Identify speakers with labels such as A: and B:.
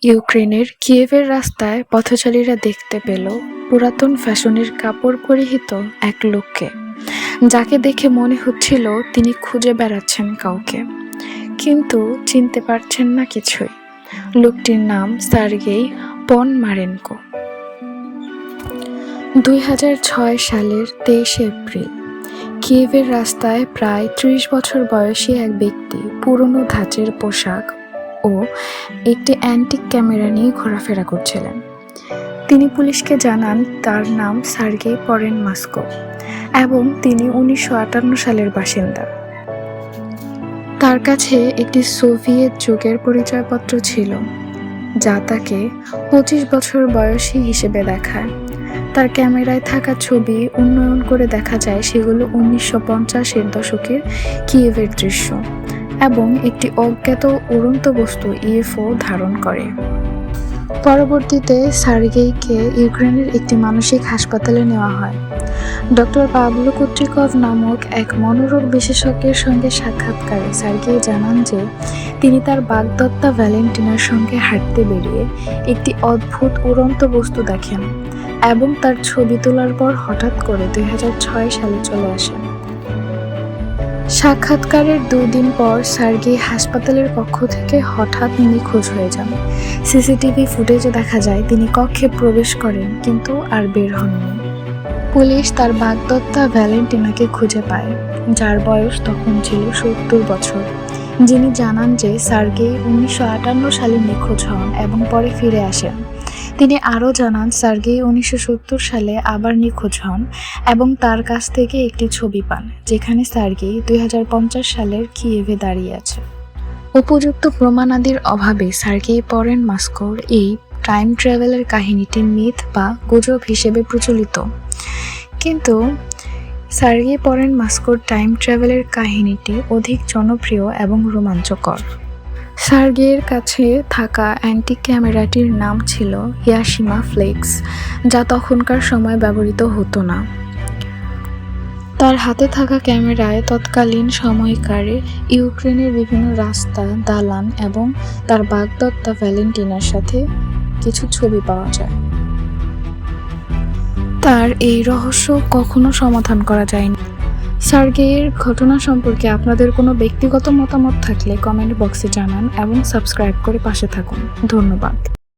A: ইউক্রেনের কিয়েভের রাস্তায় পথচারীরা দেখতে পেল পুরাতন ফ্যাশনের কাপড় পরিহিত এক লোককে, যাকে দেখে মনে হচ্ছিল তিনি খুঁজে বেড়াচ্ছেন কাউকে, কিন্তু চিনতে পারছেন না কিছুই। লোকটির নাম সার্গেই পনমারেনকো। 2006 সালের 23 এপ্রিল কিয়েভের রাস্তায় প্রায় 30 বছর বয়সী এক ব্যক্তি পুরনো ধাঁচের পোশাক ও একটি অ্যান্টিক ক্যামেরা নিয়ে ঘোরাফেরা করছিলেন। তিনি পুলিশকে জানান তার নাম সার্গেই পরেনমাস্কো এবং তিনি 1958 সালের বাসিন্দা। তার কাছে একটি সোভিয়েত যুগের পরিচয়পত্র ছিল, যা তাকে 25 বছর বয়সী হিসেবে দেখায়। তার ক্যামেরায় থাকা ছবি উন্নয়ন করে দেখা যায় সেগুলো 1950-এর দশকের কিয়েভের দৃশ্য এবং একটি অজ্ঞাত উড়ন্ত বস্তু ইউএফও ধারণ করে। পরবর্তীতে সার্গেইকে ইউক্রেনের একটি মানসিক হাসপাতালে নেওয়া হয়। ডক্টর পাবলো কুত্রিকভ নামক এক মনোরোগ বিশেষজ্ঞের সঙ্গে সাক্ষাৎকারে সার্গেই জানান যে তিনি তার বাগদত্তা ভ্যালেন্টিনার সঙ্গে হাঁটতে বেরিয়ে একটি অদ্ভুত উড়ন্ত বস্তু দেখেন এবং তার ছবি তোলার পর হঠাৎ করে 2006 সালে চলে আসেন। সাক্ষাৎকারের 2 দিন পর সার্গেই হাসপাতালের কক্ষ থেকে হঠাৎ নিখোঁজ হয়ে যান। সিসিটিভি ফুটেজে দেখা যায় তিনি কক্ষে প্রবেশ করেন কিন্তু আর বের হননি। পুলিশ তার বাগদত্তা ভ্যালেন্টিনাকে খুঁজে পায়, যার বয়স তখন ছিল 70 বছর, যিনি জানান যে সার্গেই 1958 সালে নিখোঁজ হন এবং পরে ফিরে আসেন। তিনি আরও জানান সার্গেই 1970 সালে আবার নিখোঁজ হন এবং তার কাছ থেকে একটি ছবি পান, যেখানে সার্গেই 2050 সালের কিয়েভে দাঁড়িয়ে আছে। উপযুক্ত প্রমাণাদির অভাবে সার্গেই পরেনমাস্কোর এই টাইম ট্রাভেলের কাহিনীটি মিথ বা গুজব হিসেবে প্রচলিত। কিন্তু সার্গেই পরেনমাস্কোর টাইম ট্রাভেলের কাহিনীটি অধিক জনপ্রিয় এবং রোমাঞ্চকর। সার্গেইয়ের কাছে থাকা অ্যান্টিক ক্যামেরাটির নাম ছিল ইয়াশিমা ফ্লেক্স, যা তখনকার সময় ব্যবহৃত হতো না। তার হাতে থাকা ক্যামেরায় তৎকালীন সময়কারে ইউক্রেনের বিভিন্ন রাস্তা, দালান এবং তার বাগদত্তা ভ্যালেন্টিনার সাথে কিছু ছবি পাওয়া যায়। তার এই রহস্য কখনো সমাধান করা যায়নি। সার্গেইয়ের ঘটনা সম্পর্কে আপনাদের কোনো ব্যক্তিগত মতামত থাকলে কমেন্ট বক্সে জানান এবং সাবস্ক্রাইব করে পাশে থাকুন। ধন্যবাদ।